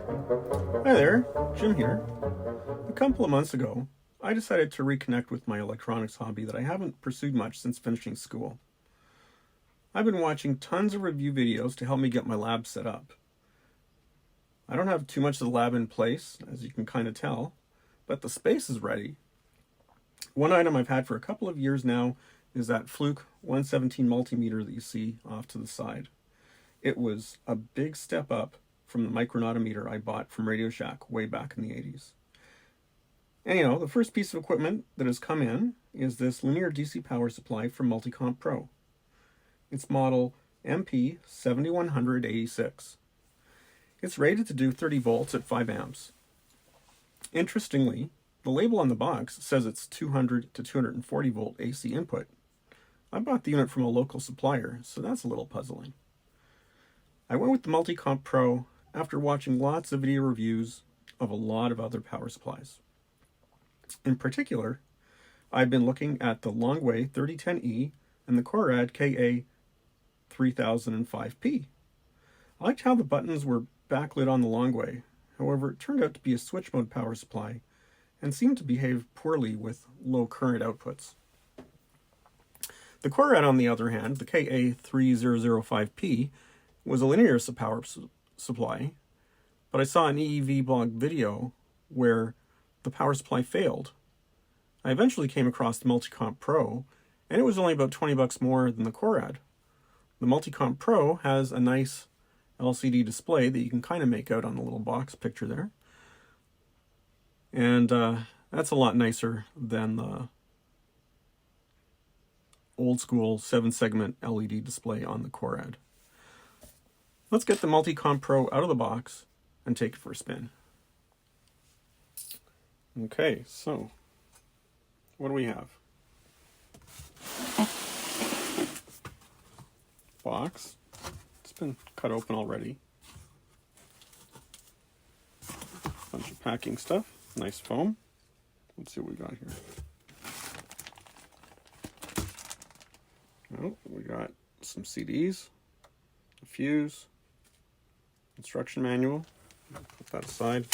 Hi there, Jim here. A couple of months ago, I decided to reconnect with my electronics hobby that I haven't pursued much since finishing school. I've been watching tons of review videos to help me get my lab set up. I don't have too much of the lab in place, as you can kind of tell, but the space is ready. One item I've had for a couple of years now is that Fluke 117 multimeter that you see off to the side. It was a big step up from the micronautometer I bought from Radio Shack way back in the 80s. Anyhow, the first piece of equipment that has come in is this linear DC power supply from Multicomp Pro. It's model MP710086. It's rated to do 30 volts at 5 amps. Interestingly, the label on the box says it's 200 to 240 volt AC input. I bought the unit from a local supplier, so that's a little puzzling. I went with the Multicomp Pro after watching lots of video reviews of a lot of other power supplies. In particular, I've been looking at the Longway 3010E and the Corad KA3005P. I liked how the buttons were backlit on the Longway. However, it turned out to be a switch mode power supply and seemed to behave poorly with low current outputs. The Corad, on the other hand, the KA3005P, was a linear power supply, but I saw an EEV blog video where the power supply failed. I eventually came across the Multicomp Pro, and it was only about $20 more than the Corad. The Multicomp Pro has a nice LCD display that you can kind of make out on the little box picture there. And that's a lot nicer than the old school 7-segment LED display on the Corad. Let's get the Multicomp Pro out of the box and take it for a spin. Okay, so what do we have? Box. It's been cut open already. Bunch of packing stuff. Nice foam. Let's see what we got here. Oh, we got some CDs, a fuse, instruction manual. Put that aside.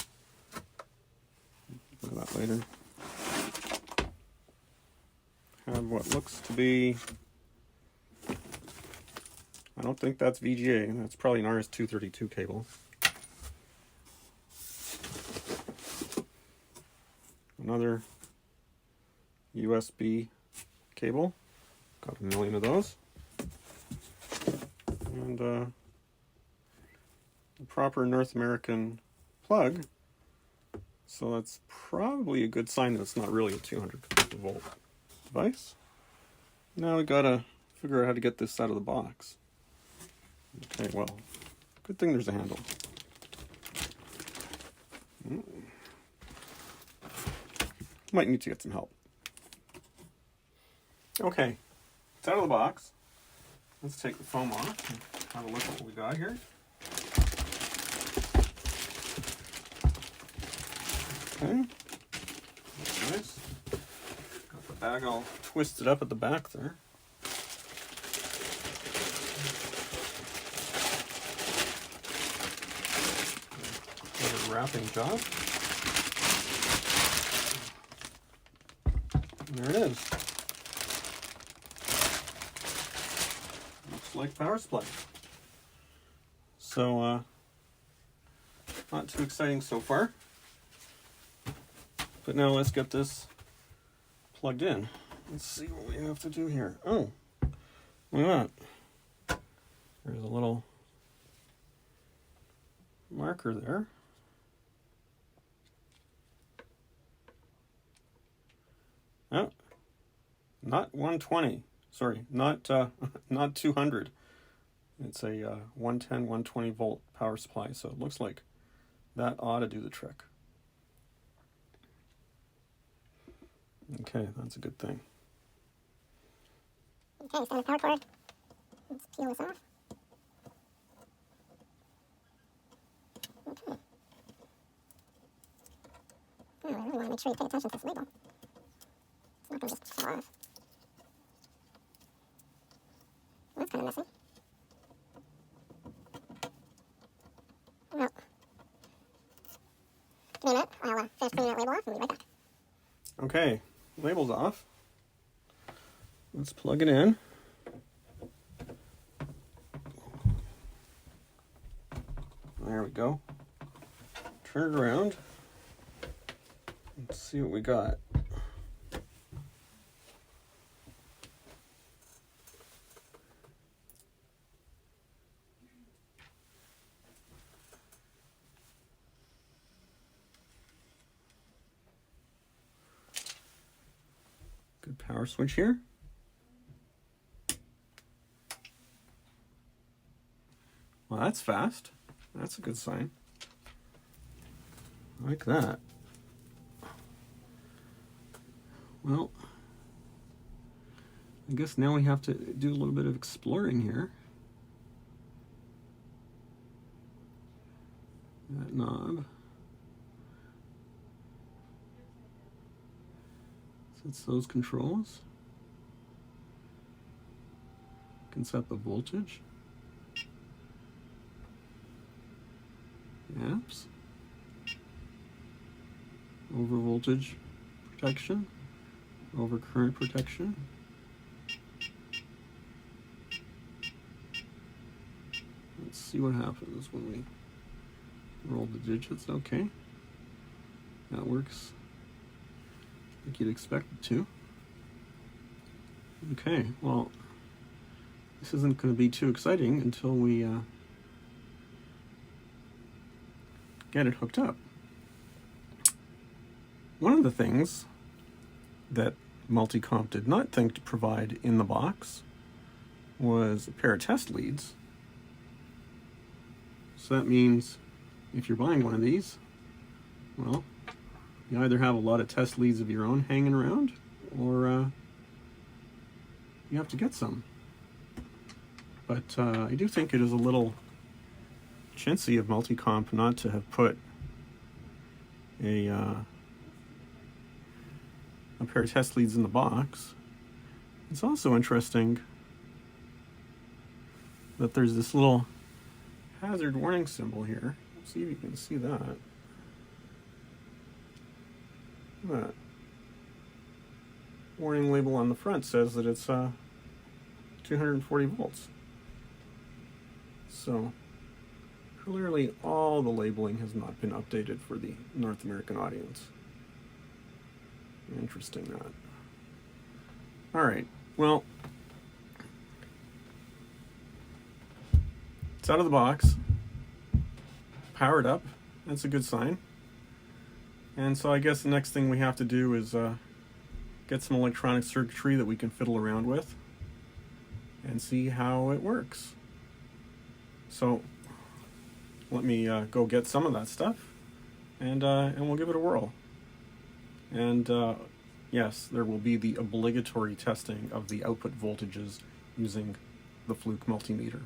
Look at that later. Have what looks to be, I don't think that's VGA. That's probably an RS-232 cable. Another USB cable. Got a million of those. And a proper North American plug. So that's probably a good sign that it's not really a 200 volt device. Now we gotta figure out how to get this out of the box. Okay, well, good thing there's a handle. Might need to get some help. Okay, it's out of the box. Let's take the foam off and have a look at what we got here. Okay, that's nice. Got the bag all twisted up at the back there. Another wrapping job. And there it is. Looks like power supply. So, not too exciting so far. But now let's get this plugged in. Let's see what we have to do here. Oh, look at that. There's a little marker there. Oh, not 120. Sorry, not 200. It's a 110, 120 volt power supply. So it looks like that ought to do the trick. Okay, that's a good thing. Okay, so the power cord. Let's peel this off. Okay. Oh, I really want to make sure you pay attention to this label. It's not going to just fall off. Well, that's kind of messy. Well, Okay, label's off. Let's plug it in. There we go. Turn it around. Let's see what we got. Good power switch here. Well, that's fast. That's a good sign. I like that. Well, I guess now we have to do a little bit of exploring here. That knob. Sets those controls. You can set the voltage. Amps. Over voltage protection. Over current protection. Let's see what happens when we roll the digits. Okay, that works like you'd expect it to. Okay, well, this isn't going to be too exciting until we get it hooked up. One of the things that Multicomp did not think to provide in the box was a pair of test leads. So that means if you're buying one of these, well, you either have a lot of test leads of your own hanging around, or you have to get some. But I do think it is a little chintzy of Multicomp not to have put a pair of test leads in the box. It's also interesting that there's this little hazard warning symbol here. Let's see if you can see that. Look at that. Warning label on the front says that it's 240 volts. So clearly all the labeling has not been updated for the North American audience. Interesting that. Alright, well, it's out of the box, powered up. That's a good sign. And so I guess the next thing we have to do is get some electronic circuitry that we can fiddle around with and see how it works. So let me go get some of that stuff, and we'll give it a whirl. And yes, there will be the obligatory testing of the output voltages using the Fluke multimeter.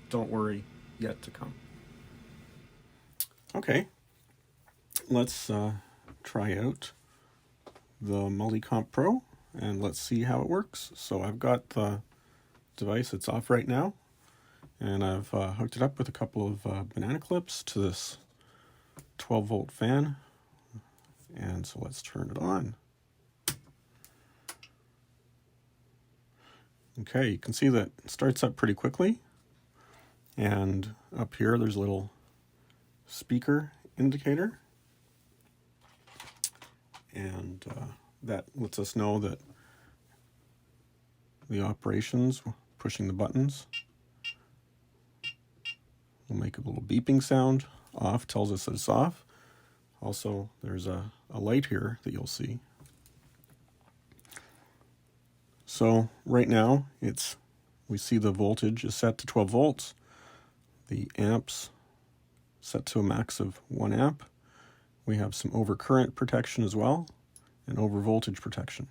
Don't worry, yet to come. Okay, let's try out the Multicomp Pro and let's see how it works. So I've got the device, it's off right now, and I've hooked it up with a couple of banana clips to this 12 volt fan. And so let's turn it on. Okay, you can see that it starts up pretty quickly. And up here there's a little speaker indicator. And that lets us know that the operations, pushing the buttons, will make a little beeping sound. Off tells us that it's off. Also, there's a light here that you'll see. So right now, we see the voltage is set to 12 volts. The amps set to a max of 1 amp. We have some overcurrent protection as well, and over voltage protection.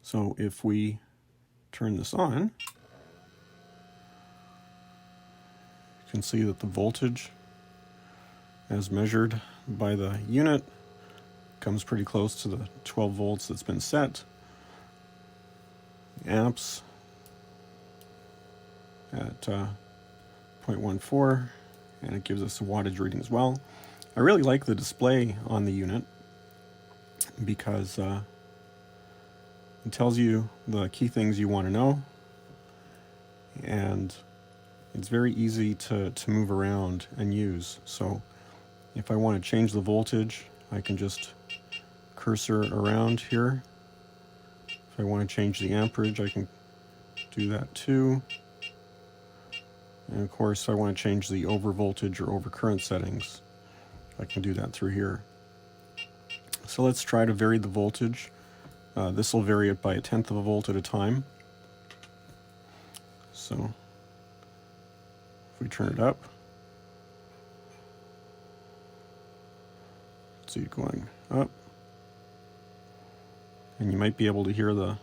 So if we turn this on, you can see that the voltage, as measured by the unit, comes pretty close to the 12 volts that's been set. Amps at 0.14, and it gives us a wattage reading as well. I really like the display on the unit. because it tells you the key things you want to know, and it's very easy to move around and use. So if I want to change the voltage, I can just cursor around here. If I want to change the amperage, I can do that too. And of course, if I want to change the over voltage or over current settings, I can do that through here. So let's try to vary the voltage. This will vary it by 1/10 of a volt at a time. So if we turn it up, see it going up. And you might be able to hear the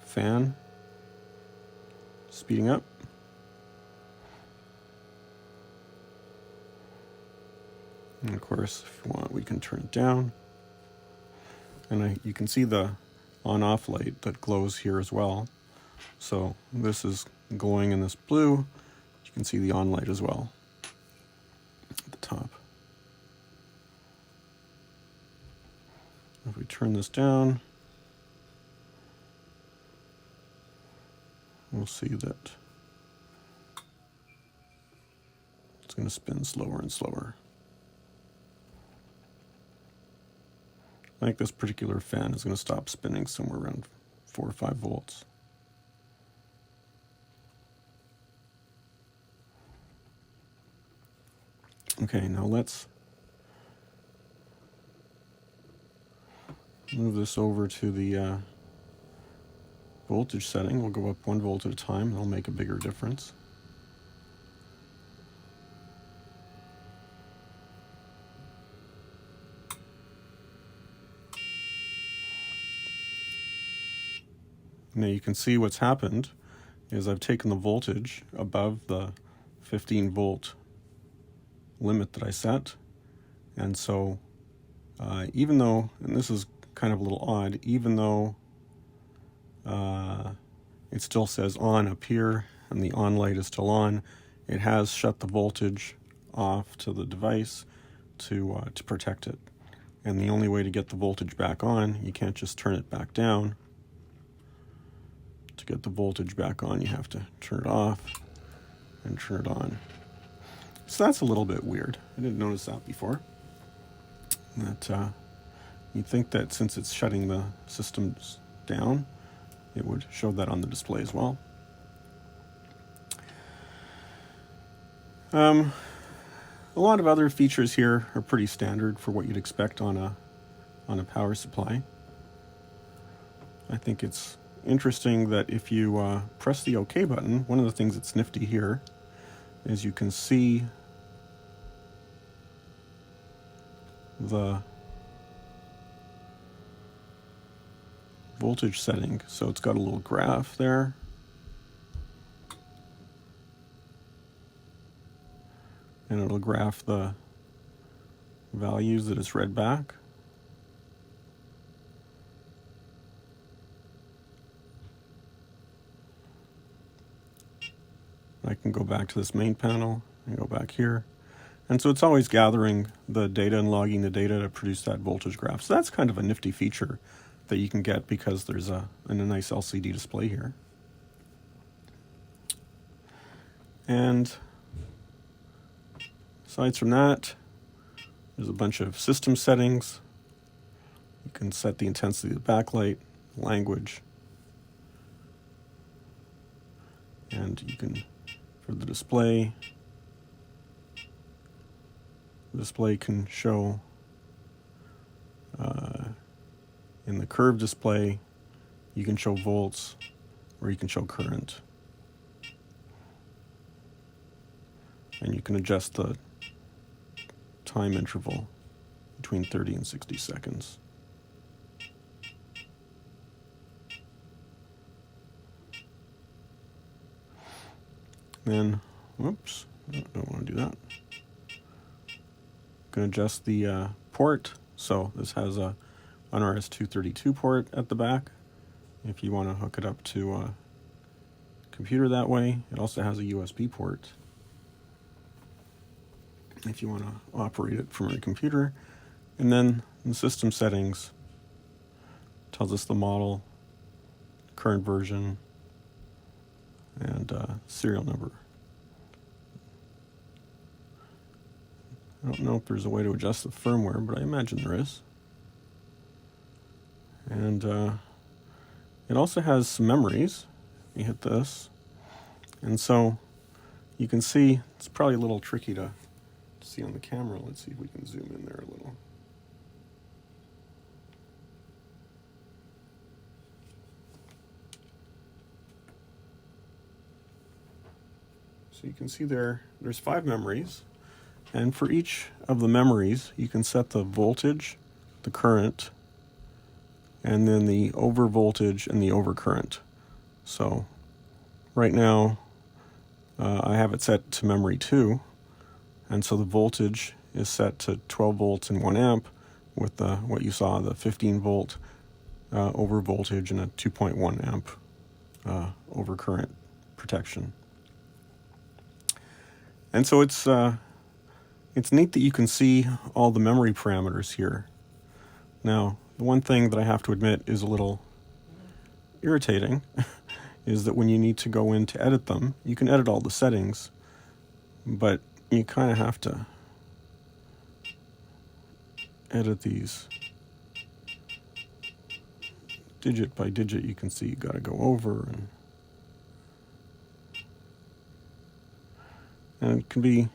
fan speeding up. And of course, if you want, we can turn it down. And you can see the on-off light that glows here as well. So this is glowing in this blue. You can see the on light as well at the top. If we turn this down, we'll see that it's going to spin slower and slower. I think this particular fan is going to stop spinning somewhere around 4 or 5 volts. Okay, now let's move this over to the voltage setting. We'll go up 1 volt at a time. That'll make a bigger difference. Now you can see what's happened is I've taken the voltage above the 15 volt limit that I set, and so even though, and this is kind of a little odd, even though it still says on up here and the on light is still on, it has shut the voltage off to the device to protect it. And the only way to get the voltage back on, you can't just turn it back down. To get the voltage back on, you have to turn it off and turn it on. So that's a little bit weird. I didn't notice that before. That you'd think that since it's shutting the systems down, it would show that on the display as well. A lot of other features here are pretty standard for what you'd expect on a power supply. I think it's interesting that if you press the OK button, one of the things that's nifty here is you can see the voltage setting. So it's got a little graph there. And it'll graph the values that it's read back. I can go back to this main panel and go back here. And so it's always gathering the data and logging the data to produce that voltage graph. So that's kind of a nifty feature that you can get because there's a nice LCD display here. And aside from that, there's a bunch of system settings. You can set the intensity of the backlight, language, and you can, for the display can show in the curved display, you can show volts or you can show current. And you can adjust the time interval between 30 and 60 seconds. Then, whoops, I don't want to do that. You can adjust the port. So this has an RS-232 port at the back if you want to hook it up to a computer that way. It also has a USB port if you want to operate it from your computer. And then in system settings, tells us the model, current version, and serial number. I don't know if there's a way to adjust the firmware, but I imagine there is. And it also has some memories. You hit this. And so you can see, it's probably a little tricky to see on the camera. Let's see if we can zoom in there a little. So you can see there's 5 memories. And for each of the memories, you can set the voltage, the current, and then the over voltage and the overcurrent. So right now, I have it set to memory 2, and so the voltage is set to 12 volts and 1 amp with what you saw, the 15 volt over voltage and a 2.1 amp overcurrent protection. And so it's neat that you can see all the memory parameters here. Now, the one thing that I have to admit is a little irritating is that when you need to go in to edit them, you can edit all the settings, but you kind of have to edit these digit by digit. You can see you got to go over, and it can be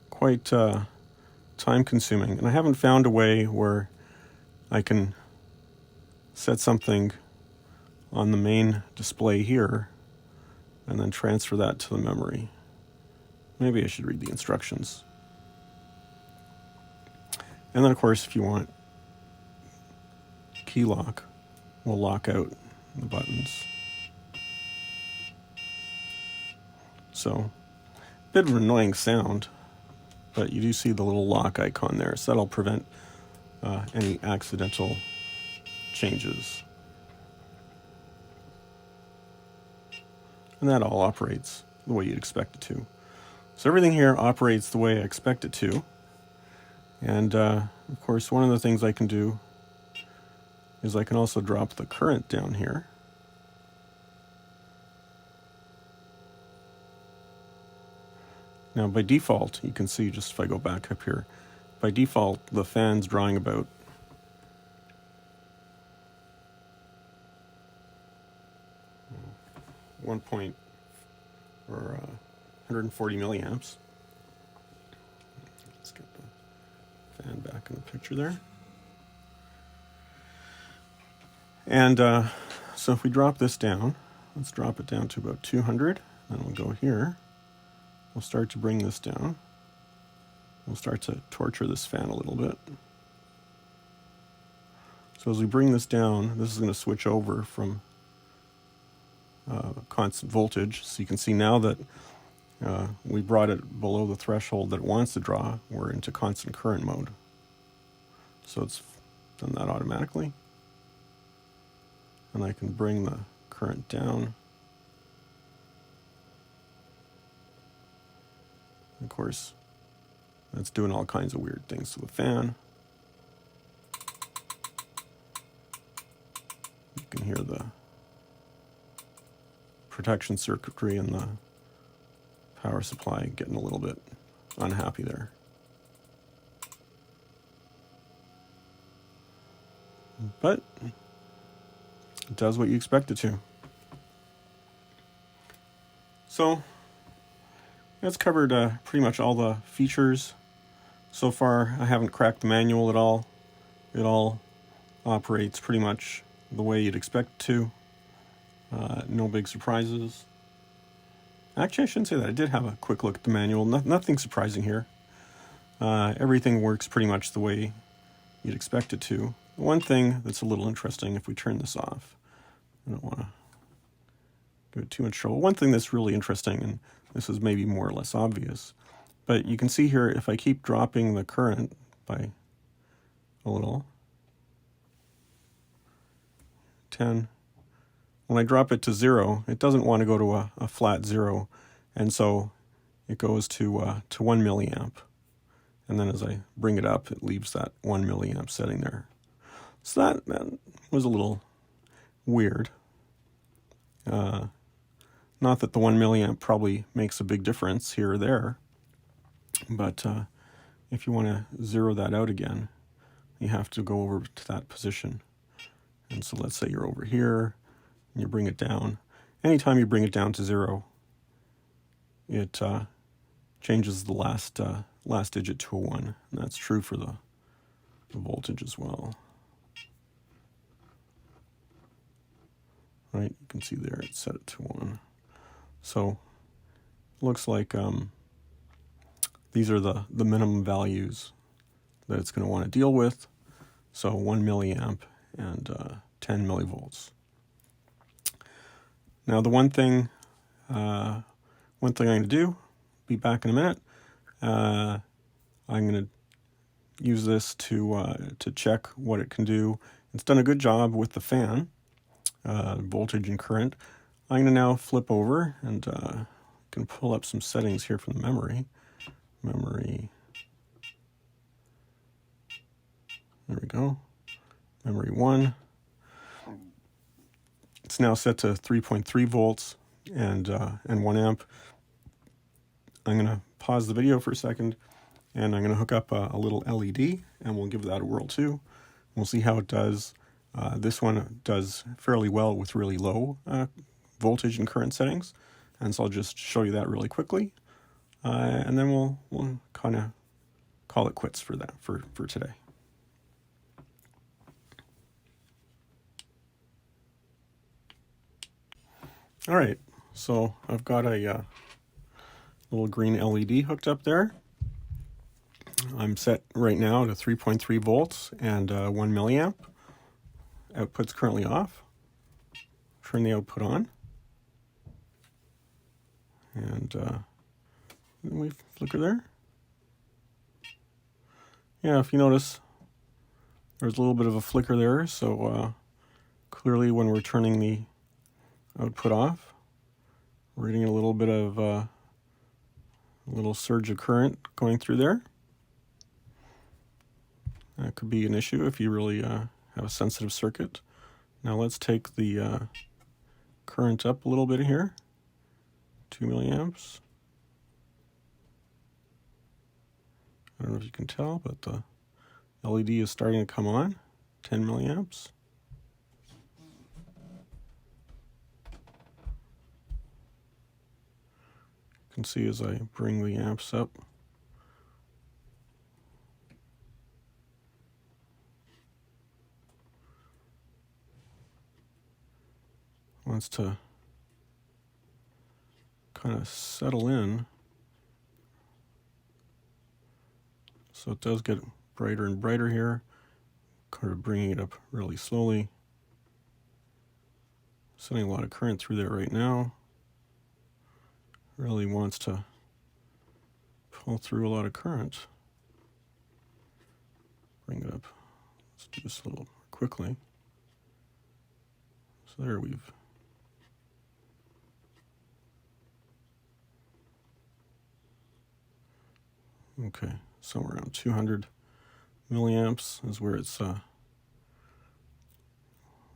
quite time consuming. And I haven't found a way where I can set something on the main display here and then transfer that to the memory. Maybe I should read the instructions. And then of course, if you want key lock, we'll lock out the buttons. So, bit of an annoying sound, but you do see the little lock icon there, so that'll prevent any accidental changes. And that all operates the way you'd expect it to. So everything here operates the way I expect it to. And of course, one of the things I can do is I can also drop the current down here. Now by default, you can see, just if I go back up here, by default the fan's drawing about 140 milliamps. Let's get the fan back in the picture there. And so if we drop this down, let's drop it down to about 200, and we'll go here. We'll start to bring this down. We'll start to torture this fan a little bit. So as we bring this down, this is going to switch over from constant voltage. So you can see now that we brought it below the threshold that it wants to draw. We're into constant current mode. So it's done that automatically. And I can bring the current down. Of course, that's doing all kinds of weird things to the fan. You can hear the protection circuitry and the power supply getting a little bit unhappy there. But it does what you expect it to. So that's covered pretty much all the features. So far, I haven't cracked the manual at all. It all operates pretty much the way you'd expect it to. No big surprises. Actually, I shouldn't say that. I did have a quick look at the manual. Nothing surprising here. Everything works pretty much the way you'd expect it to. One thing that's a little interesting, if we turn this off, I don't want to give it too much trouble. One thing that's really interesting, and this is maybe more or less obvious, but you can see here, if I keep dropping the current by a little, 10, when I drop it to 0, it doesn't want to go to a flat 0, and so it goes to 1 milliamp. and then as I bring it up, it leaves that 1 milliamp setting there. So that was a little weird. Not that the 1 milliamp probably makes a big difference here or there, but if you want to zero that out again, you have to go over to that position. And so let's say you're over here, and you bring it down. Anytime you bring it down to 0, it changes the last digit to a 1, and that's true for the voltage as well. Right, you can see there it's set it to 1. So looks like these are the minimum values that it's going to want to deal with. So 1 milliamp and 10 millivolts. Now the one thing I'm going to do, be back in a minute. I'm going to use this to check what it can do. It's done a good job with the fan, voltage and current. I'm going to now flip over and can pull up some settings here from the memory. There we go. Memory 1. It's now set to 3.3 volts and 1 amp. I'm going to pause the video for a second, and I'm going to hook up a little LED, and we'll give that a whirl too. We'll see how it does. This one does fairly well with really low voltage and current settings, and so I'll just show you that really quickly, and then we'll kind of call it quits for today. All right, so I've got a little green LED hooked up there. I'm set right now to 3.3 volts and 1 milliamp. Output's currently off. Turn the output on. And then we flicker there. Yeah, if you notice, there's a little bit of a flicker there, so clearly when we're turning the output off, we're getting a little bit of a little surge of current going through there. That could be an issue if you really have a sensitive circuit. Now let's take the current up a little bit here, 2 milliamps. I don't know if you can tell, but the LED is starting to come on, 10 milliamps. You can see as I bring the amps up, wants to kind of settle in. So it does get brighter and brighter here, kind of bringing it up really slowly. Sending a lot of current through there right now. Really wants to pull through a lot of current. Bring it up. Let's do this a little quickly. So there we've okay, somewhere around 200 milliamps is where it's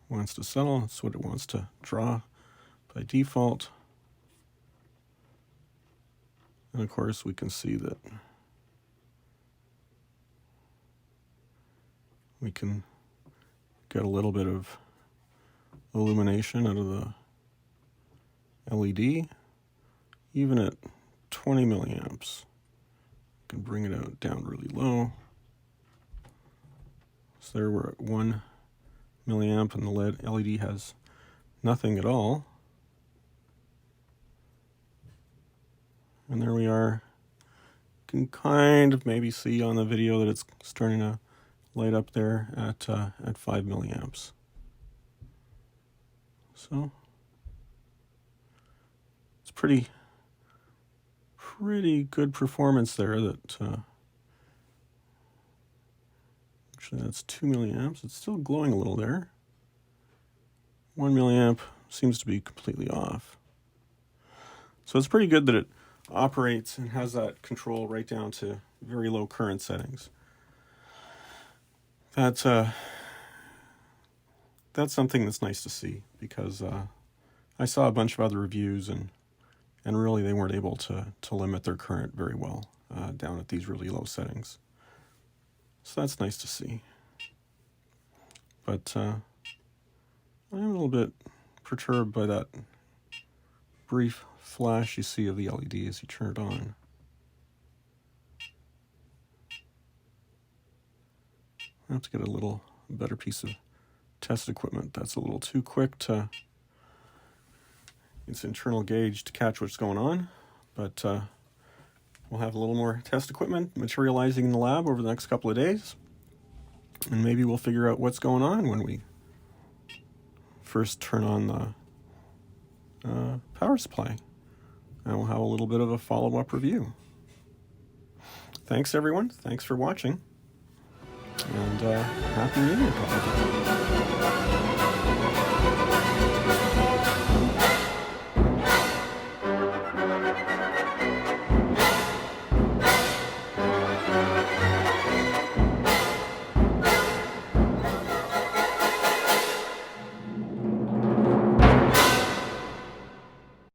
wants to settle. That's what it wants to draw by default. And of course we can see that we can get a little bit of illumination out of the LED, even at 20 milliamps. Can bring it out down really low. So there we're at 1 milliamp and the LED has nothing at all. And there we are. You can kind of maybe see on the video that it's starting to light up there at 5 milliamps. So it's pretty good performance there. That actually that's 2 milliamps. It's still glowing a little there. 1 milliamp seems to be completely off. So it's pretty good that it operates and has that control right down to very low current settings. That's something that's nice to see, because I saw a bunch of other reviews and really they weren't able to limit their current very well down at these really low settings. So that's nice to see. But I'm a little bit perturbed by that brief flash you see of the LED as you turn it on. I have to get a little better piece of test equipment that's a little too quick to its internal gauge to catch what's going on, but we'll have a little more test equipment materializing in the lab over the next couple of days, and maybe we'll figure out what's going on when we first turn on the power supply, and we'll have a little bit of a follow-up review. Thanks everyone, thanks for watching, and Happy New Year.